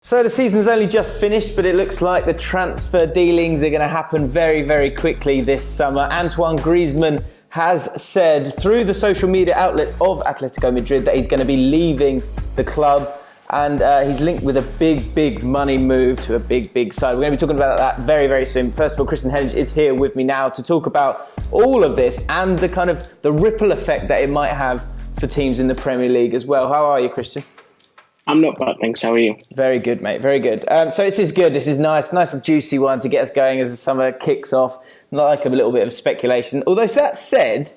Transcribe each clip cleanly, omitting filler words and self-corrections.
So the season's only just finished, but it looks like the transfer dealings are going to happen very, very quickly this summer. Antoine Griezmann has said through the social media outlets of Atletico Madrid that he's going to be leaving the club, and he's linked with a big money move to a big side. We're going to be talking about that very, very soon. First of all, Kristan Heneage is here with me now to talk about all of this and the kind of the ripple effect that it might have for teams in the Premier League as well. How are you, Kristan? I'm not bad, thanks. How are you? Very good, mate. Very good. So this is good. This is nice and juicy one to get us going as the summer kicks off. Not like a little bit of speculation. Although that said,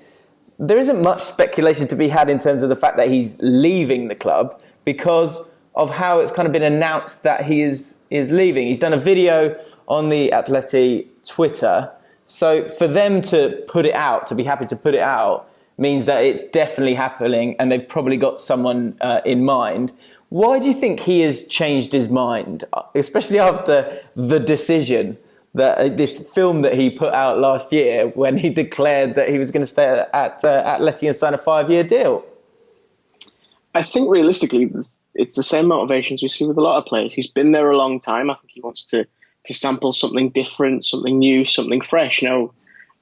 there isn't much speculation to be had in terms of the fact that he's leaving the club because of how it's kind of been announced that he is leaving. He's done a video on the Atleti Twitter. So for them to put it out, to be happy to put it out, means that it's definitely happening and they've probably got someone in mind. Why do you think he has changed his mind, especially after the decision, that this film that he put out last year when he declared that he was going to stay at Atleti and sign a 5-year deal? I think realistically, it's the same motivations we see with a lot of players. He's been there a long time. I think he wants to sample something different, something new, something fresh. Now,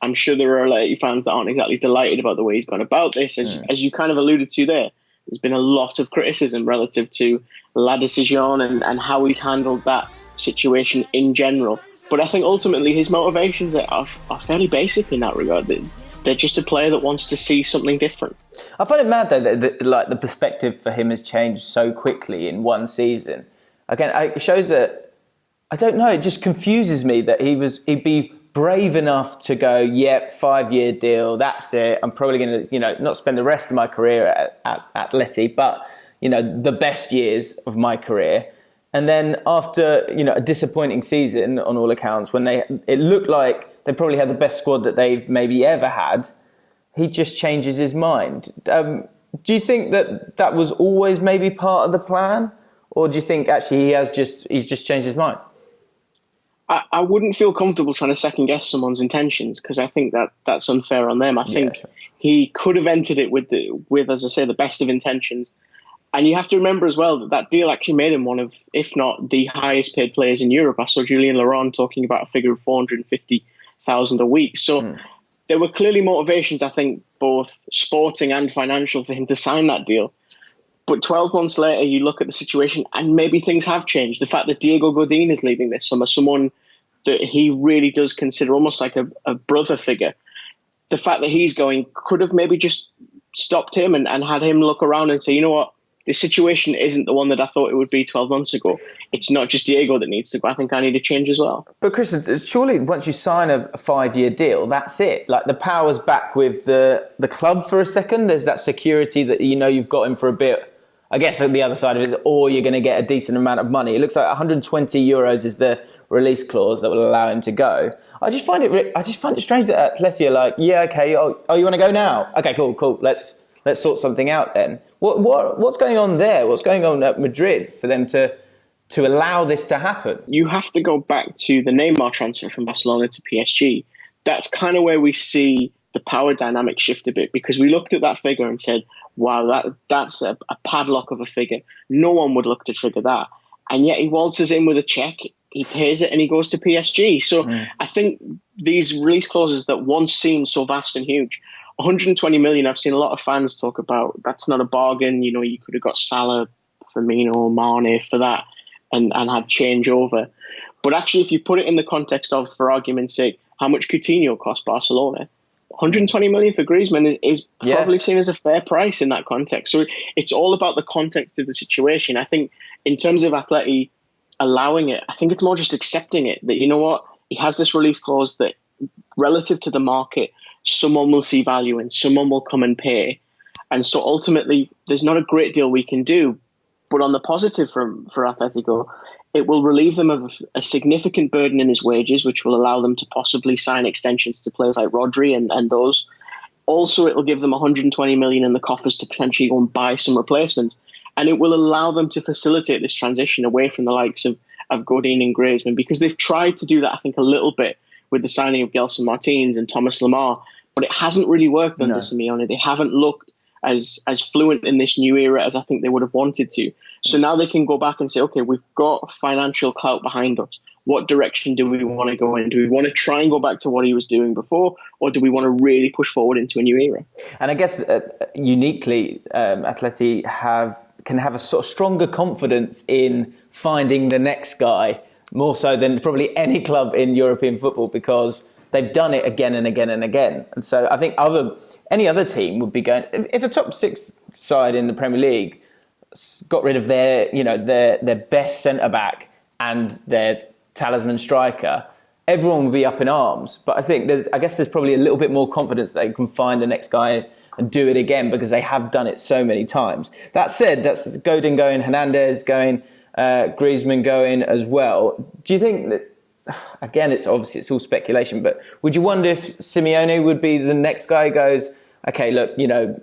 I'm sure there are Atleti fans that aren't exactly delighted about the way he's gone about this, as you kind of alluded to there. There's been a lot of criticism relative to La Decisión and how he's handled that situation in general. But I think ultimately his motivations are fairly basic in that regard. They're just a player that wants to see something different. I find it mad though that the perspective for him has changed so quickly in one season. Again, it shows that, I don't know, it just confuses me that he'd be brave enough to go, yep, 5-year deal, that's it. I'm probably going to, not spend the rest of my career at Atleti, but, the best years of my career. And then after, a disappointing season on all accounts, when it looked like they probably had the best squad that they've maybe ever had, he just changes his mind. Do you think that was always maybe part of the plan? Or do you think actually he's just changed his mind? I wouldn't feel comfortable trying to second guess someone's intentions because I think that's unfair on them. I think he could have entered it with, as I say, the best of intentions. And you have to remember as well that deal actually made him one of, if not the highest paid players in Europe. I saw Julien Laurent talking about a figure of 450,000 a week. So there were clearly motivations, I think, both sporting and financial for him to sign that deal. But 12 months later, you look at the situation and maybe things have changed. The fact that Diego Godin is leaving this summer, someone that he really does consider almost like a brother figure. The fact that he's going could have maybe just stopped him and had him look around and say, you know what, this situation isn't the one that I thought it would be 12 months ago. It's not just Diego that needs to go. I think I need to change as well. But Chris, surely once you sign a 5-year deal, that's it. Like the power's back with the club for a second. There's that security that you've got him for a bit. I guess on the other side of it, or you're going to get a decent amount of money. It looks like 120 euros is the release clause that will allow him to go. I just find it strange that Atleti are like, yeah, okay, oh, you want to go now? Okay, cool. Let's sort something out then. What's going on there? What's going on at Madrid for them to allow this to happen? You have to go back to the Neymar transfer from Barcelona to PSG. That's kind of where we see the power dynamic shift a bit, because we looked at that figure and said, wow, that's a padlock of a figure. No one would look to trigger that. And yet he waltzes in with a check, he pays it, and he goes to PSG. So I think these release clauses that once seemed so vast and huge, 120 million, I've seen a lot of fans talk about, that's not a bargain. You could have got Salah, Firmino, Mane for that and had change over. But actually, if you put it in the context of, for argument's sake, how much Coutinho cost Barcelona, 120 million for Griezmann is probably seen as a fair price in that context. So it's all about the context of the situation. I think in terms of Atleti allowing it, I think it's more just accepting it, that, you know what, he has this release clause that relative to the market, someone will see value in, someone will come and pay. And so ultimately, there's not a great deal we can do. But on the positive for Atletico, it will relieve them of a significant burden in his wages, which will allow them to possibly sign extensions to players like Rodri and those. Also, it will give them 120 million in the coffers to potentially go and buy some replacements. And it will allow them to facilitate this transition away from the likes of Godin and Griezmann, because they've tried to do that, I think, a little bit with the signing of Gelson Martins and Thomas Lemar, but it hasn't really worked under Simeone. They haven't looked as fluent in this new era as I think they would have wanted to. So now they can go back and say, okay, we've got financial clout behind us. What direction do we want to go in? Do we want to try and go back to what he was doing before, or do we want to really push forward into a new era? And I guess uniquely, Atleti can have a sort of stronger confidence in finding the next guy, more so than probably any club in European football, because they've done it again and again and again. And so I think any other team would be going, if a top six side in the Premier League got rid of their best centre-back and their talisman striker, everyone would be up in arms. But I think there's probably a little bit more confidence that they can find the next guy and do it again, because they have done it so many times. That said, that's Godin going, Hernandez going, Griezmann going as well. Do you think that, again, it's all speculation, but would you wonder if Simeone would be the next guy who goes, okay, look,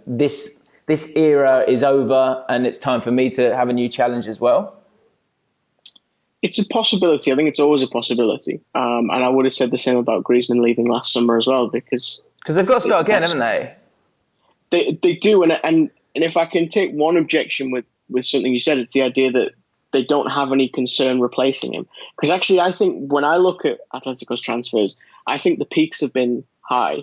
this era is over and it's time for me to have a new challenge as well? It's a possibility. I think it's always a possibility. And I would have said the same about Griezmann leaving last summer as well, because they've got to start again, haven't they? They do. And if I can take one objection with something you said, it's the idea that they don't have any concern replacing him. Because actually, I think when I look at Atletico's transfers, I think the peaks have been high,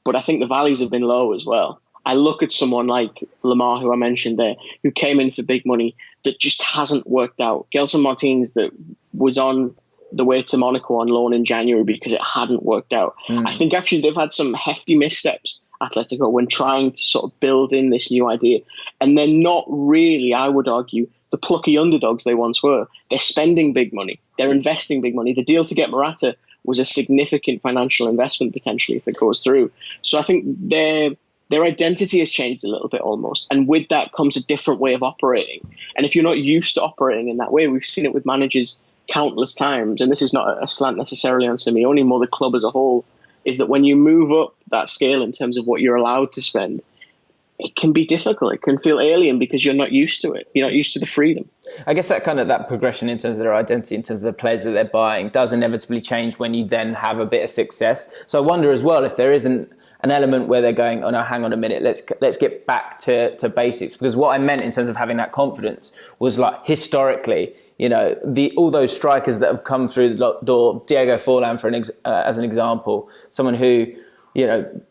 but I think the valleys have been low as well. I look at someone like Lamar, who I mentioned there, who came in for big money, that just hasn't worked out. Gelson Martins, that was on the way to Monaco on loan in January because it hadn't worked out. I think actually they've had some hefty missteps, Atletico, when trying to sort of build in this new idea. And they're not really, I would argue, the plucky underdogs they once were. They're spending big money. They're investing big money. The deal to get Morata was a significant financial investment, potentially, if it goes through. So I think their identity has changed a little bit almost. And with that comes a different way of operating. And if you're not used to operating in that way, we've seen it with managers countless times. And this is not a slant necessarily on Simeone, more the club as a whole, is that when you move up that scale in terms of what you're allowed to spend, it can be difficult. It can feel alien because you're not used to it. You're not used to the freedom. I guess that progression in terms of their identity, in terms of the players that they're buying, does inevitably change when you then have a bit of success. So I wonder as well if there isn't an element where they're going, oh no, hang on a minute, let's get back to basics. Because what I meant in terms of having that confidence was, like, historically, all those strikers that have come through the door, Diego Forlan as an example, someone who,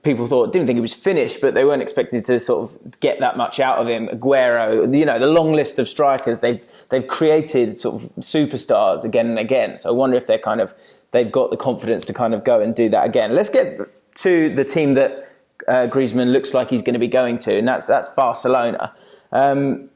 people didn't think he was finished, but they weren't expected to sort of get that much out of him. Aguero, the long list of strikers, they've created sort of superstars again and again. So I wonder if they've got the confidence to kind of go and do that again. Let's get to the team that Griezmann looks like he's going to be going to, and that's Barcelona. And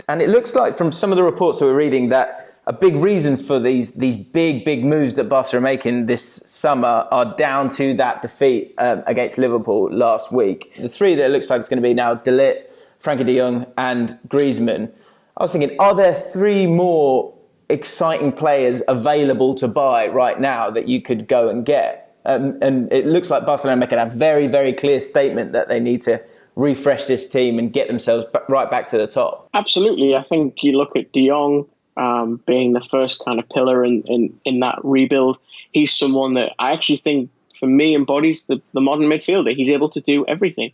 it looks like from some of the reports that we're reading that a big reason for these big moves that Barca are making this summer are down to that defeat against Liverpool last week. The three that it looks like it's going to be now, De Ligt, Frankie de Jong and Griezmann. I was thinking, are there three more exciting players available to buy right now that you could go and get? And it looks like Barcelona are making a very, very clear statement that they need to refresh this team and get themselves right back to the top. Absolutely. I think you look at de Jong being the first kind of pillar in that rebuild. He's someone that I actually think, for me, embodies the modern midfielder. He's able to do everything.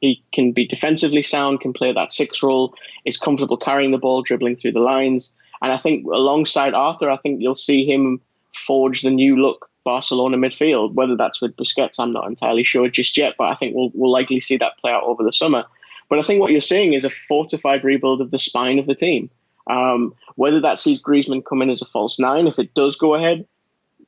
He can be defensively sound, can play that six role, is comfortable carrying the ball, dribbling through the lines. And I think alongside Arthur, I think you'll see him forge the new look Barcelona midfield. Whether that's with Busquets, I'm not entirely sure just yet, but I think we'll likely see that play out over the summer. But I think what you're seeing is a fortified rebuild of the spine of the team. Whether that sees Griezmann come in as a false nine, if it does go ahead,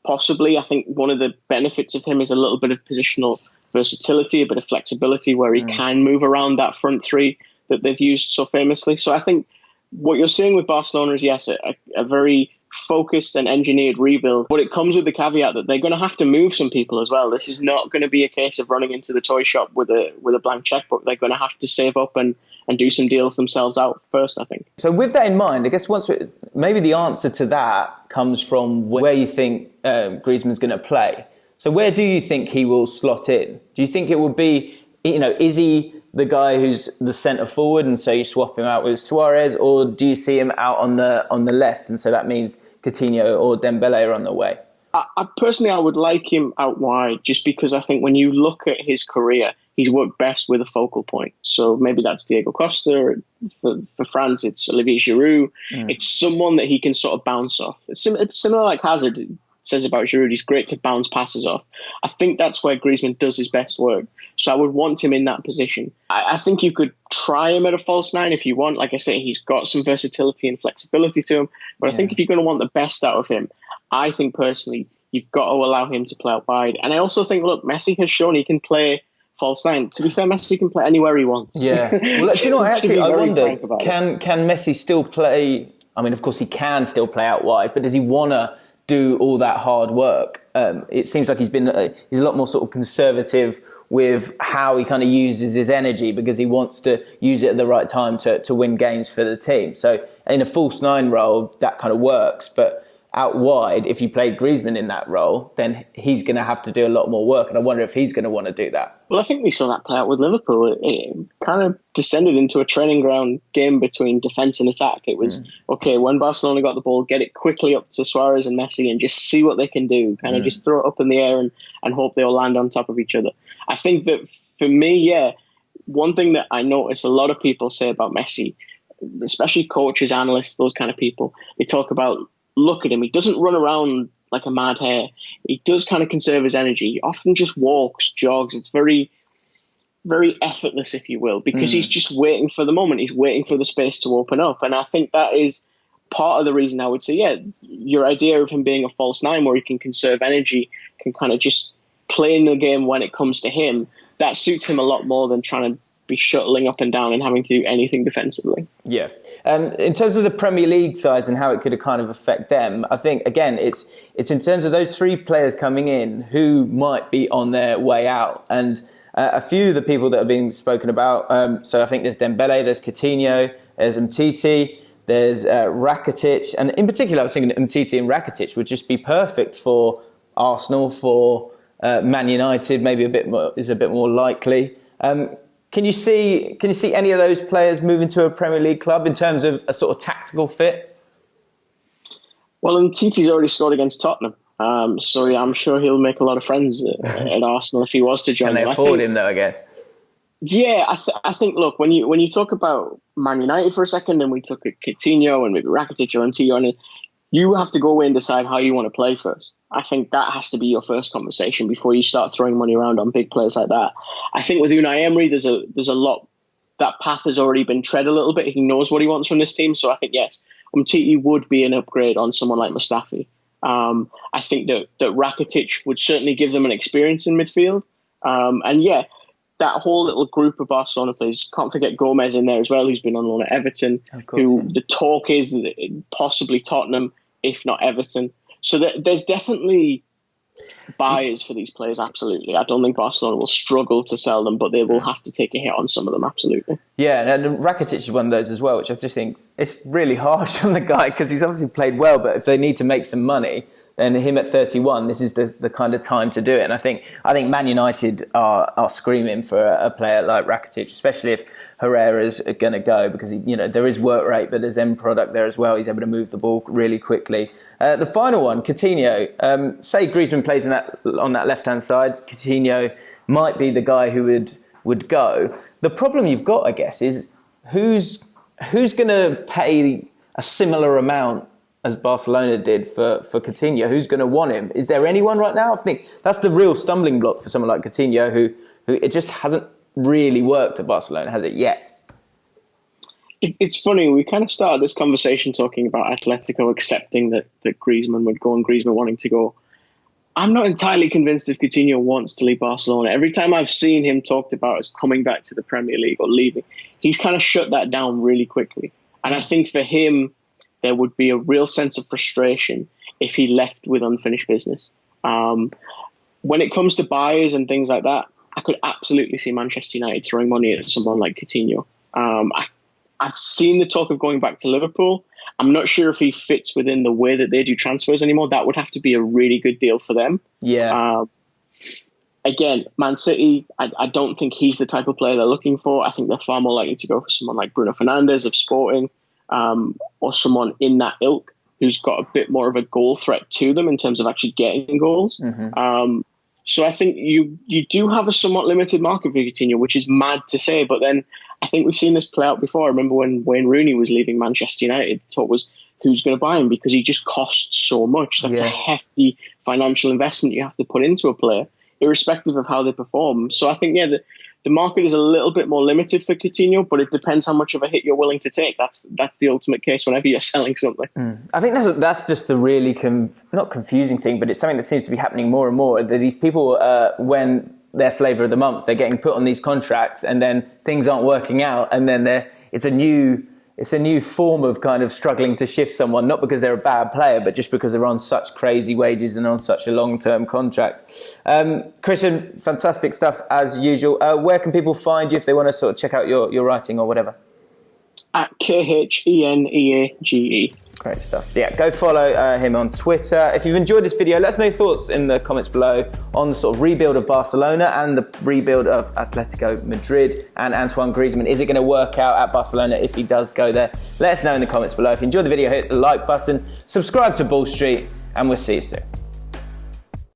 possibly. I think one of the benefits of him is a little bit of positional versatility, a bit of flexibility where he can move around that front three that they've used so famously. So I think what you're seeing with Barcelona is, yes, a very focused and engineered rebuild, but it comes with the caveat that they're going to have to move some people as well. This is not going to be a case of running into the toy shop with a blank checkbook. They're going to have to save up and do some deals themselves out first, I think. So with that in mind, I guess maybe the answer to that comes from where you think Griezmann's going to play. So where do you think he will slot in? Do you think it would be, is he the guy who's the centre forward and so you swap him out with Suarez, or do you see him out on the left and so that means Coutinho or Dembele are on the way? I personally would like him out wide, just because I think when you look at his career, he's worked best with a focal point. So maybe that's Diego Costa. For France, it's Olivier Giroud. It's someone that he can sort of bounce off. It's similar like Hazard says about Giroud. He's great to bounce passes off. I think that's where Griezmann does his best work. So I would want him in that position. I think you could try him at a false nine if you want. Like I say, he's got some versatility and flexibility to him. But I think if you're going to want the best out of him, I think personally, you've got to allow him to play out wide. And I also think, look, Messi has shown he can play false nine. To be fair, Messi can play anywhere he wants. Yeah. Well, do you know what? Actually, I wonder, can Messi still play? I mean, of course, he can still play out wide, but does he want to do all that hard work? It seems like he's a lot more sort of conservative with how he kind of uses his energy, because he wants to use it at the right time to win games for the team. So in a false nine role, that kind of works. But out wide, if you played Griezmann in that role, then he's going to have to do a lot more work. And I wonder if he's going to want to do that. Well, I think we saw that play out with Liverpool. It kind of descended into a training ground game between defence and attack. It was, okay, when Barcelona got the ball, get it quickly up to Suarez and Messi and just see what they can do. Kind of just throw it up in the air and hope they'll land on top of each other. I think that for me, one thing that I notice a lot of people say about Messi, especially coaches, analysts, those kind of people, they talk about, look at him, he doesn't run around like a mad hare. He does kind of conserve his energy. He often just walks, jogs. It's very, very effortless, if you will, because he's just waiting for the moment. He's waiting for the space to open up. And I think that is part of the reason I would say, your idea of him being a false nine where he can conserve energy, can kind of just play in the game when it comes to him, that suits him a lot more than trying to be shuttling up and down and having to do anything defensively. Yeah. In terms of the Premier League sides and how it could kind of affect them, I think, again, it's in terms of those three players coming in who might be on their way out. And a few of the people that are being spoken about, so I think there's Dembele, there's Coutinho, there's Umtiti, there's Rakitic. And in particular, I was thinking Umtiti and Rakitic would just be perfect for Arsenal, for Man United, maybe a bit more likely. Can you see any of those players moving to a Premier League club in terms of a sort of tactical fit? Well, Umtiti's already scored against Tottenham, so yeah, I'm sure he'll make a lot of friends at Arsenal if he was to join. Can they afford him though, I guess? Yeah, I think. Look, when you talk about Man United for a second, and we took Coutinho and maybe Rakitic or Umtiti, you have to go away and decide how you want to play first. I think that has to be your first conversation before you start throwing money around on big players like that. I think with Unai Emery, there's a lot. That path has already been tread a little bit. He knows what he wants from this team. So I think, yes, Umtiti would be an upgrade on someone like Mustafi. I think that Rakitic would certainly give them an experience in midfield. And yeah, that whole little group of Barcelona players, can't forget Gomez in there as well, who's been on loan at Everton, the talk is that possibly Tottenham, if not Everton. So there's definitely buyers for these players, absolutely. I don't think Barcelona will struggle to sell them, but they will have to take a hit on some of them, absolutely. Yeah, and Rakitic is one of those as well, which I just think it's really harsh on the guy because he's obviously played well, but if they need to make some money, then him at 31, this is the kind of time to do it. And I think Man United are screaming for a player like Rakitic, especially if Herrera's going to go, because there is work rate, but there's end product there as well. He's able to move the ball really quickly. The final one, Coutinho. Say Griezmann plays on that left-hand side, Coutinho might be the guy who would go. The problem you've got, I guess, is who's going to pay a similar amount as Barcelona did for Coutinho? Who's going to want him? Is there anyone right now? I think that's the real stumbling block for someone like Coutinho, who it just hasn't really worked at Barcelona, has it yet? It's funny, we kind of started this conversation talking about Atletico accepting that Griezmann would go and Griezmann wanting to go. I'm not entirely convinced if Coutinho wants to leave Barcelona. Every time I've seen him talked about as coming back to the Premier League or leaving, he's kind of shut that down really quickly. And I think for him, there would be a real sense of frustration if he left with unfinished business. When it comes to buyers and things like that, I could absolutely see Manchester United throwing money at someone like Coutinho. I've seen the talk of going back to Liverpool. I'm not sure if he fits within the way that they do transfers anymore. That would have to be a really good deal for them. Yeah. Again, Man City, I don't think he's the type of player they're looking for. I think they're far more likely to go for someone like Bruno Fernandes of Sporting, or someone in that ilk who's got a bit more of a goal threat to them in terms of actually getting goals. So I think you do have a somewhat limited market for Coutinho, which is mad to say. But then I think we've seen this play out before. I remember when Wayne Rooney was leaving Manchester United, the talk was who's going to buy him because he just costs so much. That's a hefty financial investment you have to put into a player, irrespective of how they perform. So I think, the market is a little bit more limited for Coutinho, but it depends how much of a hit you're willing to take. That's the ultimate case whenever you're selling something. I think that's just the really not confusing thing, but it's something that seems to be happening more and more. These people, when they're flavour of the month, they're getting put on these contracts, and then things aren't working out, and then it's a new form of kind of struggling to shift someone, not because they're a bad player, but just because they're on such crazy wages and on such a long-term contract. Kristan, fantastic stuff as usual. Where can people find you if they want to sort of check out your writing or whatever? At Kheneage. Great stuff. So go follow him on Twitter. If you've enjoyed this video, let us know your thoughts in the comments below on the sort of rebuild of Barcelona and the rebuild of Atletico Madrid and Antoine Griezmann. Is it going to work out at Barcelona if he does go there? Let us know in the comments below. If you enjoyed the video, hit the like button, subscribe to Ball Street, and we'll see you soon.